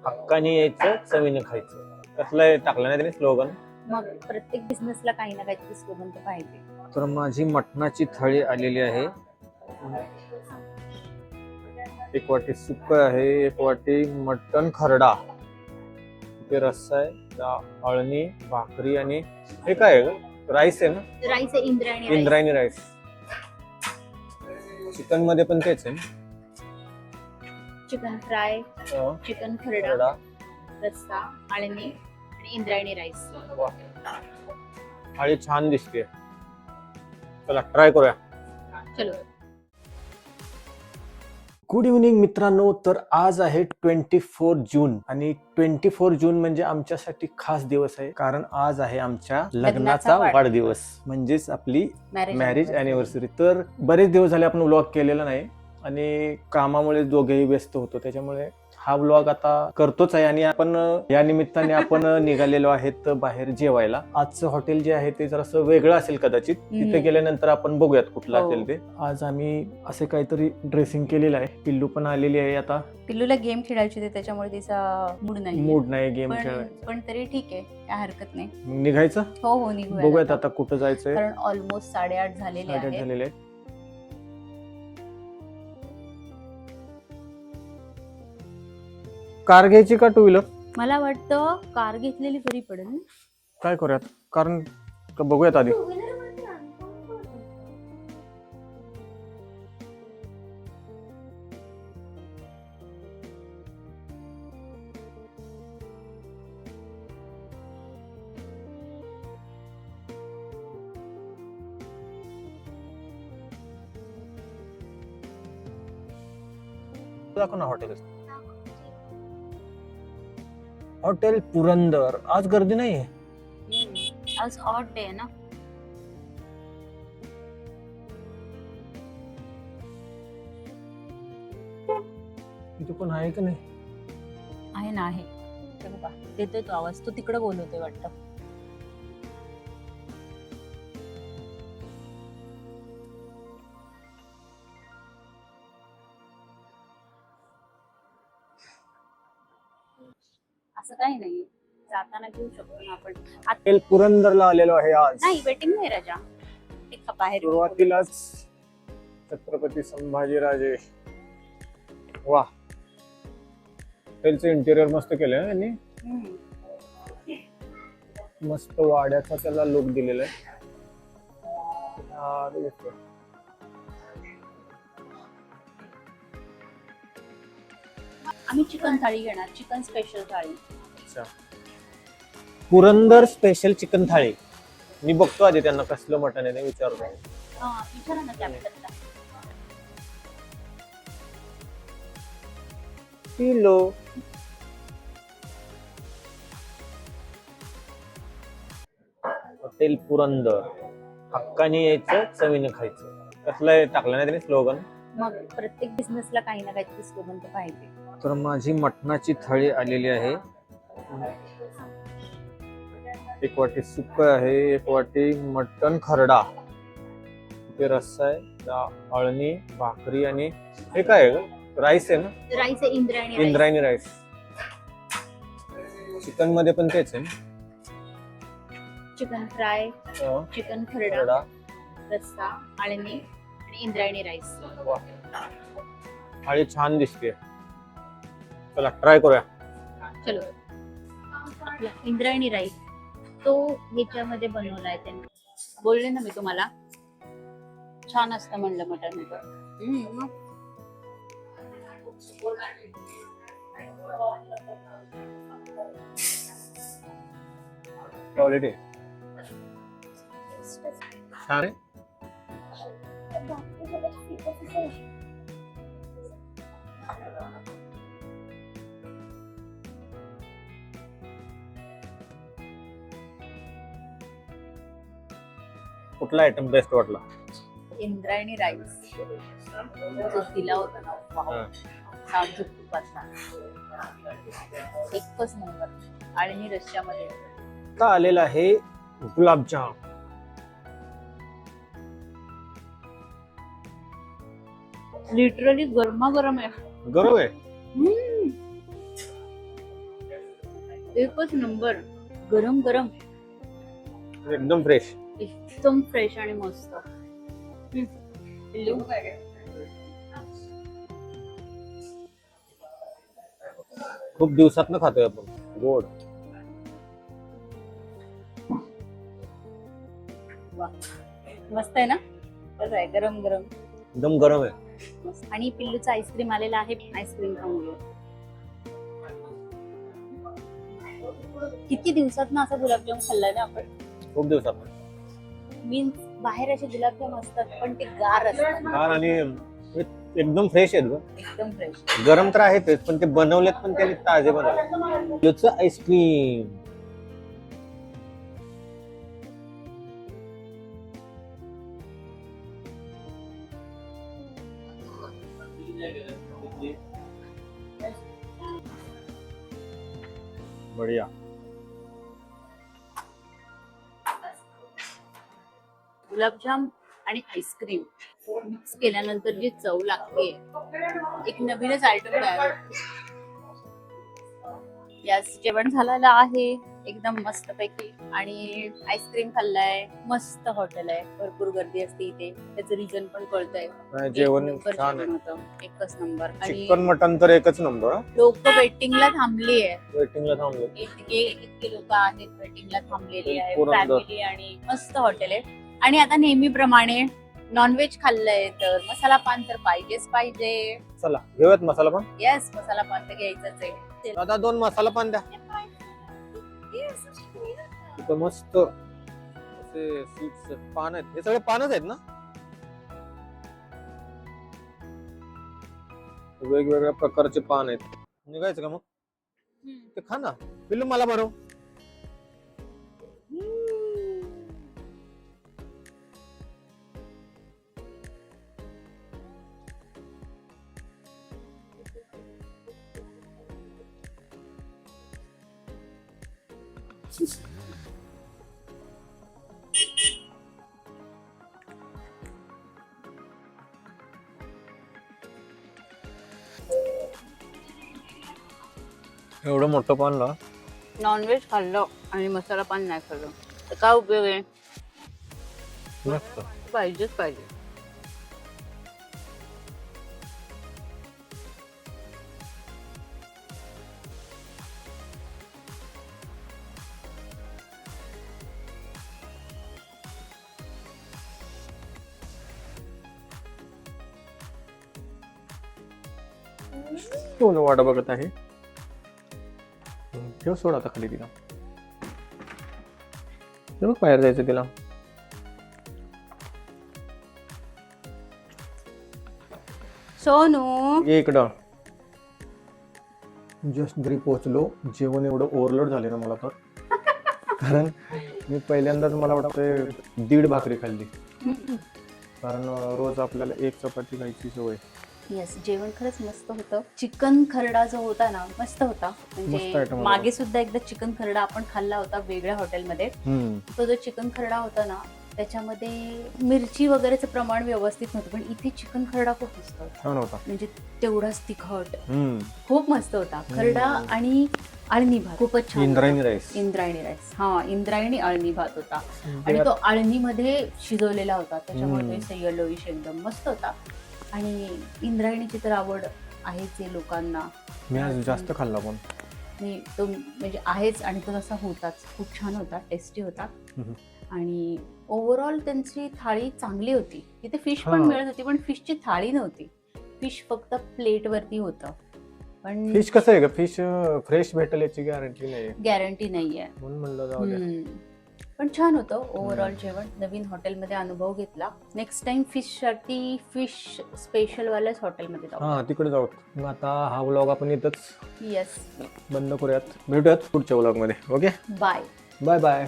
हक्काने यायचं, चवीने खायचं. कसलं टाकलं नाही त्याने स्लोगन. मग प्रत्येक बिझनेसला काही ना काहीतरी स्लोगन तर पाहिजे. तर माझी मटणाची थाळी आलेली आहे. एक वाटी सुक्क आहे, एक वाटी मटण खरडा, ते रस्सा आहे, अळणी, भाकरी आणि हे काय राईस आहे ना, राईस आहे, इंद्रायणी राईस. चिकन मध्ये पण तेच आहे, चिकन फ्राय, चिकन खरडा, रस्सा, अळणी आणि इंद्रायणी राईस. थाळी छान दिसते. चला ट्राय करूया. चलो. गुड इव्हनिंग मित्रांनो. तर आज आहे 24 जून आणि 24 जून म्हणजे आमच्यासाठी खास दिवस आहे, कारण आज आहे आमच्या लग्नाचा वाढदिवस, म्हणजेच आपली मॅरेज अॅनिव्हर्सरी. तर बरेच दिवस झाले आपण व्लॉग केलेला नाही आणि कामामुळे दोघेही व्यस्त होतो, त्याच्यामुळे हा व्लॉग आता करतोच आहे. आणि आपण या निमित्ताने आपण निघालेलो आहेत बाहेर जेवायला. आजचं हॉटेल जे आहे ते जरासं वेगळं असेल कदाचित, तिथे गेल्यानंतर आपण बघूयात कुठलं असेल ते. आज आम्ही असे काहीतरी ड्रेसिंग केलेलं आहे. पिल्लू पण आलेली आहे. आता पिल्लूला गेम खेळायची होती, त्याच्यामुळे तिचा मूड नाही गेम खेळायचा, पण तरी ठीक आहे, काय हरकत नाही. निघायचं. हो निघूया. बघूयात आता कुठं जायचंय, कारण ऑलमोस्ट 8:30 झालेले आहेत. कार घ्यायची का टू व्हीलर? मला वाटतं कार घेतलेली बरी पडेल. काय करूयात, कारण बघूयात आधी. दाखव ना हॉटेल. हॉटेल पुरंदर. आज गर्दी नाहीये, आज हॉट डे आहे ना. इथे कोण आहे का नाही? आहे ना, आहे. बघा देतोय तो आवाज, तो तिकडे बोलवतोय वाटतं. असं काही नाही, जाताना घेऊ शकतो ना आपण. हॉटेल पुरंदरला आलेलो आहे आज. नाही, वेटिंग नाही राजा, एक बाहेर. सुरुवातीलाच छत्रपती संभाजीराजे. वा, हॉटेलचं इंटेरियर मस्त केलंय यांनी. मस्त वाड्याचा त्याला लुक दिलेला आहे. आम्ही चिकन थाळी घेणार, चिकन स्पेशल थाळी. अच्छा, पुरंदर स्पेशल चिकन थाळी. मी बघतो आधी त्यांना कसलं मटण आहे, विचारतो. विचारा ना कॅप्टनला. Kilo hotel Purandar. हक्काने यायचं, चवीने खायचं. कसलं टाकलं नाही त्याने स्लोगन. मग प्रत्येक बिझनेसला काही ना काहीतरी स्लोगन तर पाहिजे. तर माझी मटणाची थाळी आलेली आहे. एक वाटी सुक्क आहे, एक वाटी मटण खरडा, ते रस्सा आहे, अळणी, भाकरी आणि हे काय राईस आहे ना, राईस आहे, इंद्रायणी राईस. चिकन मध्ये पण तेच आहे, चिकन फ्राय, चिकन खरडा, रस्सा, अळणी आणि इंद्रायणी राईस. थाळी छान दिसते. चला ट्राय करूया. चलो. आपला इंद्रायणी राईस तो ह्याच्यामध्ये बनवलाय त्यांनी. बोलले ना मी तुम्हाला, छान असतं म्हणलं मटण. क्वालिटी छान आहे. कुठला आयटम बेस्ट वाटला? इंद्रायणी राईस जो दिला होता ना, साजूक तुपाचा, एकच नंबर. आणि रश्श्यामध्ये का आलेला आहे गुलाबजाम. लिटरली गरमागरम आहे. गरम आहे. एकच नंबर. गरम गरम एकदम फ्रेश. एकदम फ्रेश आणि मस्त. पिल्लू, खूप दिवसात खातोय आपण गोड. वा. मस्त आहे ना. कसं आहे गरम गरम. एकदम गरम आहे. मस्त. आणि पिल्लूचा आईस्क्रीम आलेला आहे. आईस्क्रीम खाऊन घेऊ. किती दिवसात ना असा गुलाबजाम खाल्लाय ना आपण. खूप दिवसात. मीन्स बाहेर असे गुलाबजाम असतात पण ते गार असतात. गार आणि एकदम फ्रेश आहेत ग. एकदम फ्रेश. गरम तर आहेतच पण ते बनवलेत पण त्याने ताजे बनवले. आईस्क्रीम. बढिया. गुलाबजाम आणि आईस्क्रीम मिक्स केल्यानंतर जी चव लागते एक नवीनच आयटम तयार होतो. यास जेवण झालेलं आहे एकदम मस्त पैकी आणि आईस्क्रीम खाल्लाय. मस्त हॉटेल आहे. भरपूर गर्दी असते इथे. त्याचं रिझन पण कळतंय. जेवण एक नंबर छान जेवण आहे. होतं. एकच नंबर. आणि चिकन मटन तर एकच नंबर. लोक वेटिंगला थांबली आहे. वेटिंगला थांबलो. इतके लोक आहेत वेटिंगला थांबलेली आहे. पुरंदर. फॅमिली आणि मस्त हॉटेल आहे. आणि आता नेहमीप्रमाणे नॉनव्हेज खाल्लंय तर मसाला पान तर पाहिजेच पाहिजे. चला घेऊयात मसाला पान. येस मसाला पान तर घ्यायचंच आहे. दादा 2 मसाला पान द्या. इथं मस्त असे स्वीट्स पान आहेत. हे सगळे पानच आहेत ना. वेगवेगळ्या प्रकारचे पान आहेत. निघायचं का मग ते खा ना. पिल्लू मला भरव. एवढं मोठं पान ना. नॉनव्हेज खाल्लं आणि मसाला पान नाही खाल्लं तर काय उपयोग आहे. मस्त. पाहिजेच पाहिजे. दोन वाटा बघत आहे. ठेव सोड आता खाली तिला. बघ बाहेर जायचं तिला. सोनू ये इकडं. जस्ट घरी पोहोचलो. जेवण एवढं ओव्हरलोड झाले ना मला तर. कारण मी पहिल्यांदाच मला वाटतं 1.5 भाकरी खाल्ली. कारण रोज आपल्याला 1 चपाती खायची सवय. येस जेवण खरंच मस्त होतं. चिकन खरडा जो होता ना मस्त होता. मस्त म्हणजे item होता. मागे सुद्धा एकदा चिकन खरडा आपण खाल्ला होता वेगळ्या हॉटेलमध्ये. तो जो चिकन खरडा होता ना त्याच्यामध्ये मिरची वगैरेचं प्रमाण व्यवस्थित नव्हतं पण इथे चिकन खरडा खूप मस्त होता. छान होता. म्हणजे तेवढाच तिखट खूप मस्त होता. खरडा आणि अळणी भात खूपच छान. इंद्रायणी राईस. इंद्रायणी राईस. हा इंद्रायणी अळणी भात होता आणि तो अळणीमध्ये शिजवलेला होता त्याच्यामुळे सय्यलोईश एकदम मस्त होता. आणि इंद्रायणीची तर आवड आहेच आहे लोकांना. मी आज जास्त खाल्ला पण नाही तो म्हणजे आहेच आणि तो तसा होताच. खूप छान होता. टेस्टी होता. आणि ओव्हरऑल त्यांची थाळी चांगली होती. तिथे फिश पण मिळत होती पण फिशची थाळी नव्हती. फिश फक्त प्लेटवरती होतं. पण फिश कसं आहे का. फिश फ्रेश भेटेल याची गॅरंटी नाही. गॅरंटी नाहीये म्हणून म्हणलं जाऊ दे. पण छान होतं ओव्हरऑल जेवण. नवीन हॉटेलमध्ये अनुभव घेतला. नेक्स्ट टाइम साठी फिश स्पेशल वाल्याच हॉटेलमध्ये जाऊ. हा तिकडे जाऊ. मग आता हा व्लॉग आपण इथंच येस बंद करूयात. भेटूयात पुढच्या व्लॉग मध्ये. Okay bye. Bye bye.